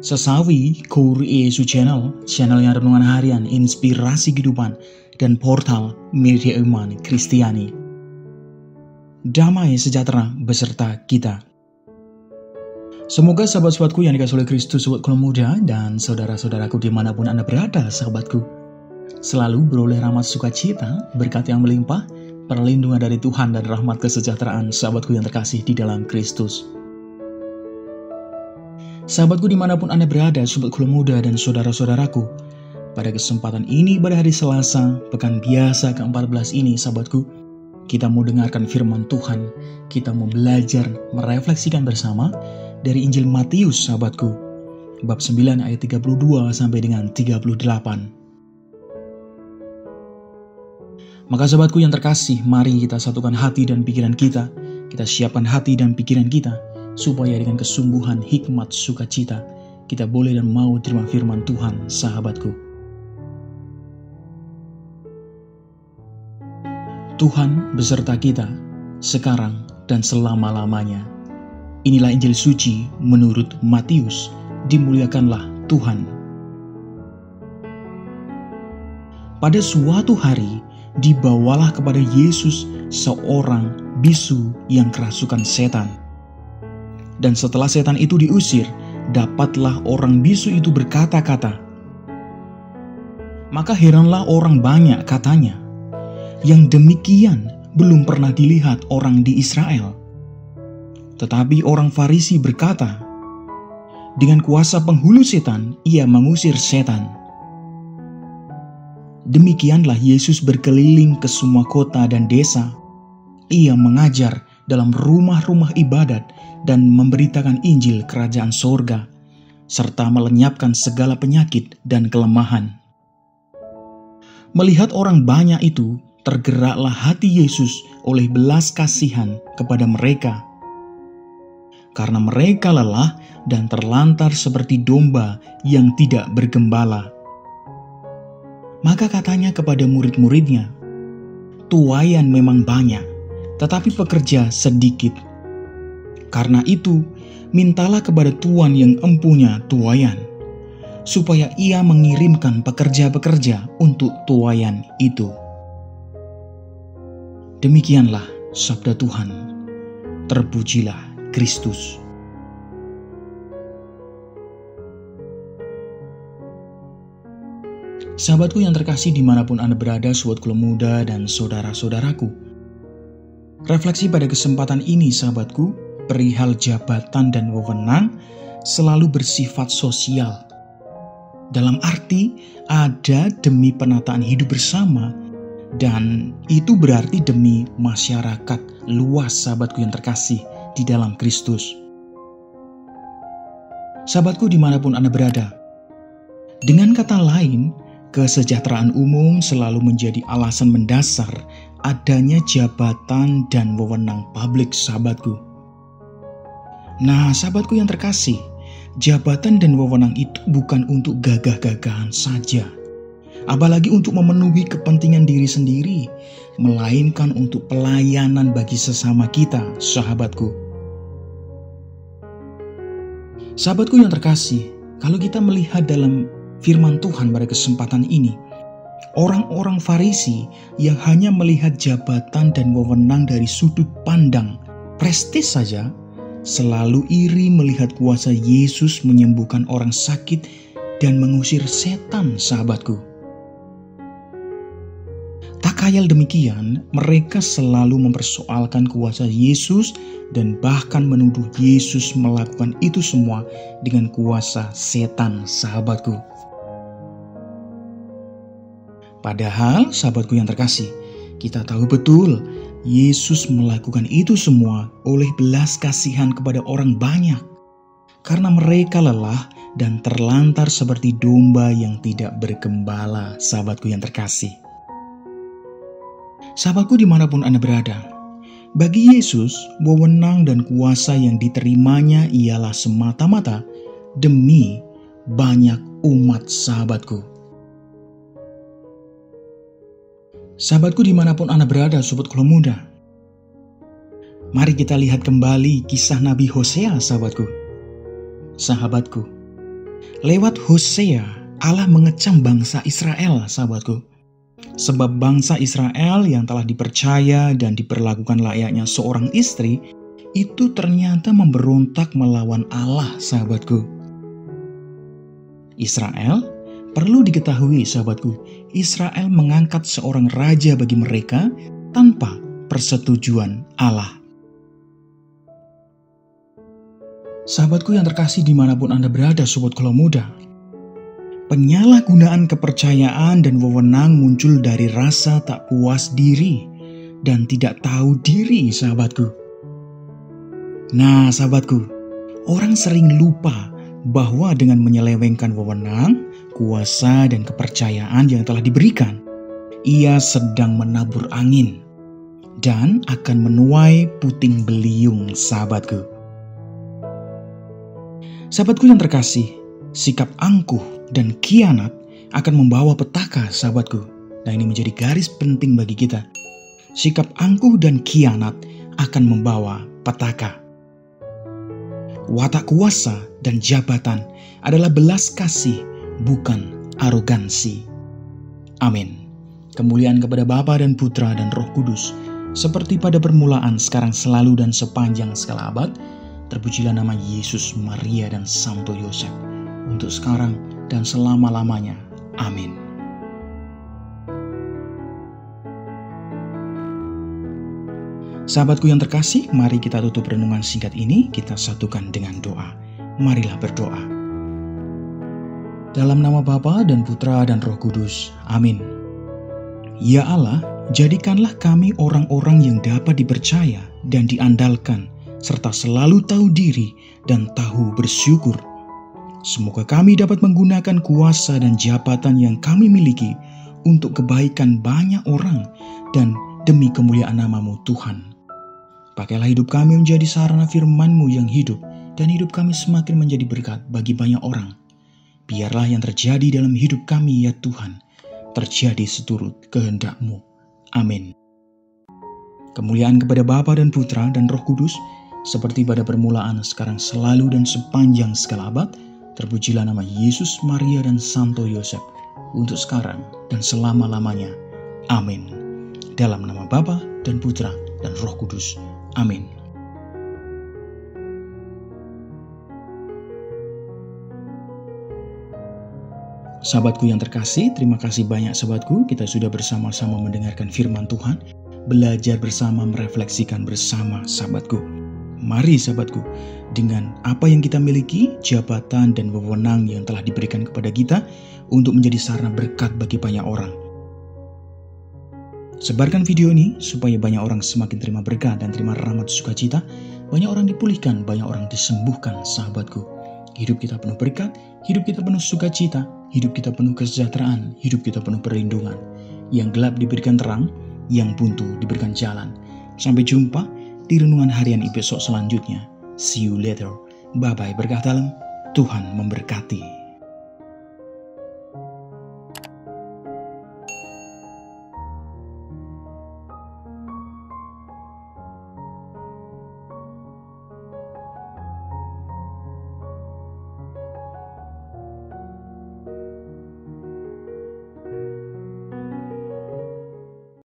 Sesawi Kur Yesu Channel yang renungan harian, inspirasi kehidupan, dan portal media iman Kristiani. Damai sejahtera beserta kita. Semoga sahabat-sahabatku yang dikasihi oleh Kristus, sobat kaum muda, dan saudara-saudaraku dimanapun Anda berada, sahabatku, selalu beroleh rahmat sukacita, berkat yang melimpah, perlindungan dari Tuhan, dan rahmat kesejahteraan sahabatku yang terkasih di dalam Kristus. Sahabatku dimanapun Anda berada, sobat kaum muda dan saudara-saudaraku, pada kesempatan ini pada hari Selasa, pekan biasa ke-14 ini, sahabatku, kita mau dengarkan firman Tuhan, kita mau belajar, merefleksikan bersama dari Injil Matius, sahabatku, bab 9 ayat 32 sampai dengan 38. Maka sahabatku yang terkasih, mari kita satukan hati dan pikiran kita siapkan hati dan pikiran kita, supaya dengan kesungguhan, hikmat, sukacita, kita boleh dan mau terima firman Tuhan, sahabatku. Tuhan beserta kita, sekarang dan selama-lamanya. Inilah Injil suci menurut Matius. Dimuliakanlah Tuhan. Pada suatu hari, dibawalah kepada Yesus seorang bisu yang kerasukan setan. Dan setelah setan itu diusir, dapatlah orang bisu itu berkata-kata. Maka heranlah orang banyak, katanya, yang demikian belum pernah dilihat orang di Israel. Tetapi orang Farisi berkata, dengan kuasa penghulu setan, ia mengusir setan. Demikianlah Yesus berkeliling ke semua kota dan desa. Ia mengajar dalam rumah-rumah ibadat dan memberitakan Injil kerajaan sorga, serta melenyapkan segala penyakit dan kelemahan. Melihat orang banyak itu, tergeraklah hati Yesus oleh belas kasihan kepada mereka, karena mereka lelah dan terlantar seperti domba yang tidak bergembala. Maka katanya kepada murid-muridnya, tuaian memang banyak, tetapi pekerja sedikit. Karena itu, mintalah kepada Tuan yang empunya tuaian, supaya ia mengirimkan pekerja-pekerja untuk tuaian itu. Demikianlah sabda Tuhan. Terpujilah Kristus. Sahabatku yang terkasih dimanapun Anda berada, sobat kaum muda dan saudara-saudaraku, refleksi pada kesempatan ini, sahabatku, perihal jabatan dan wewenang selalu bersifat sosial. Dalam arti ada demi penataan hidup bersama, dan itu berarti demi masyarakat luas, sahabatku yang terkasih di dalam Kristus. Sahabatku dimanapun Anda berada, dengan kata lain, kesejahteraan umum selalu menjadi alasan mendasar adanya jabatan dan wewenang publik, sahabatku. Nah, sahabatku yang terkasih, jabatan dan wewenang itu bukan untuk gagah-gagahan saja, apalagi untuk memenuhi kepentingan diri sendiri, melainkan untuk pelayanan bagi sesama kita, sahabatku. Sahabatku yang terkasih, kalau kita melihat dalam firman Tuhan pada kesempatan ini, orang-orang Farisi yang hanya melihat jabatan dan wewenang dari sudut pandang prestis saja, selalu iri melihat kuasa Yesus menyembuhkan orang sakit dan mengusir setan, sahabatku. Tak kayal demikian, mereka selalu mempersoalkan kuasa Yesus dan bahkan menuduh Yesus melakukan itu semua dengan kuasa setan, sahabatku. Padahal, sahabatku yang terkasih, kita tahu betul Yesus melakukan itu semua oleh belas kasihan kepada orang banyak, karena mereka lelah dan terlantar seperti domba yang tidak bergembala, sahabatku yang terkasih. Sahabatku dimanapun Anda berada, bagi Yesus, wewenang dan kuasa yang diterimanya ialah semata-mata demi banyak umat, sahabatku. Sahabatku dimanapun Anda berada, sobat kaum muda, mari kita lihat kembali kisah Nabi Hosea, sahabatku. Lewat Hosea, Allah mengecam bangsa Israel, sahabatku. Sebab bangsa Israel yang telah dipercaya dan diperlakukan layaknya seorang istri, itu ternyata memberontak melawan Allah, sahabatku. Israel, perlu diketahui sahabatku, Israel mengangkat seorang raja bagi mereka tanpa persetujuan Allah. Sahabatku yang terkasih dimanapun Anda berada, sobat kalau muda, penyalahgunaan kepercayaan dan wewenang muncul dari rasa tak puas diri dan tidak tahu diri, sahabatku. Nah, sahabatku, orang sering lupa bahwa dengan menyelewengkan wewenang, kuasa, dan kepercayaan yang telah diberikan, ia sedang menabur angin dan akan menuai puting beliung, sahabatku. Sahabatku yang terkasih, sikap angkuh dan khianat akan membawa petaka, sahabatku. Nah, ini menjadi garis penting bagi kita. Sikap angkuh dan khianat akan membawa petaka. Watak kuasa dan jabatan adalah belas kasih, bukan arogansi. Amin. Kemuliaan kepada Bapa dan Putra dan Roh Kudus, seperti pada permulaan, sekarang, selalu, dan sepanjang segala abad. Terpujilah nama Yesus, Maria, dan Santo Yosef, untuk sekarang dan selama-lamanya. Amin. Sahabatku yang terkasih, mari kita tutup renungan singkat ini, kita satukan dengan doa. Marilah berdoa. Dalam nama Bapa dan Putra dan Roh Kudus. Amin. Ya Allah, jadikanlah kami orang-orang yang dapat dipercaya dan diandalkan, serta selalu tahu diri dan tahu bersyukur. Semoga kami dapat menggunakan kuasa dan jabatan yang kami miliki untuk kebaikan banyak orang dan demi kemuliaan nama-Mu, Tuhan. Pakailah hidup kami menjadi sarana firman-Mu yang hidup, dan hidup kami semakin menjadi berkat bagi banyak orang. Biarlah yang terjadi dalam hidup kami, ya Tuhan, terjadi seturut kehendak-Mu. Amin. Kemuliaan kepada Bapa dan Putra dan Roh Kudus, seperti pada permulaan, sekarang, selalu, dan sepanjang segala abad. Terpujilah nama Yesus, Maria, dan Santo Yosef, untuk sekarang dan selama-lamanya. Amin. Dalam nama Bapa dan Putra dan Roh Kudus. Amin. Sahabatku yang terkasih, terima kasih banyak sahabatku. Kita sudah bersama-sama mendengarkan firman Tuhan, belajar bersama, merefleksikan bersama, sahabatku. Mari sahabatku, dengan apa yang kita miliki, jabatan dan wewenang yang telah diberikan kepada kita untuk menjadi sarana berkat bagi banyak orang. Sebarkan video ini supaya banyak orang semakin terima berkat dan terima rahmat sukacita. Banyak orang dipulihkan, banyak orang disembuhkan, sahabatku. Hidup kita penuh berkat, hidup kita penuh sukacita, hidup kita penuh kesejahteraan, hidup kita penuh perlindungan. Yang gelap diberikan terang, yang buntu diberikan jalan. Sampai jumpa di renungan harian episode selanjutnya. See you later. Bye-bye. Berkah dalam. Tuhan memberkati.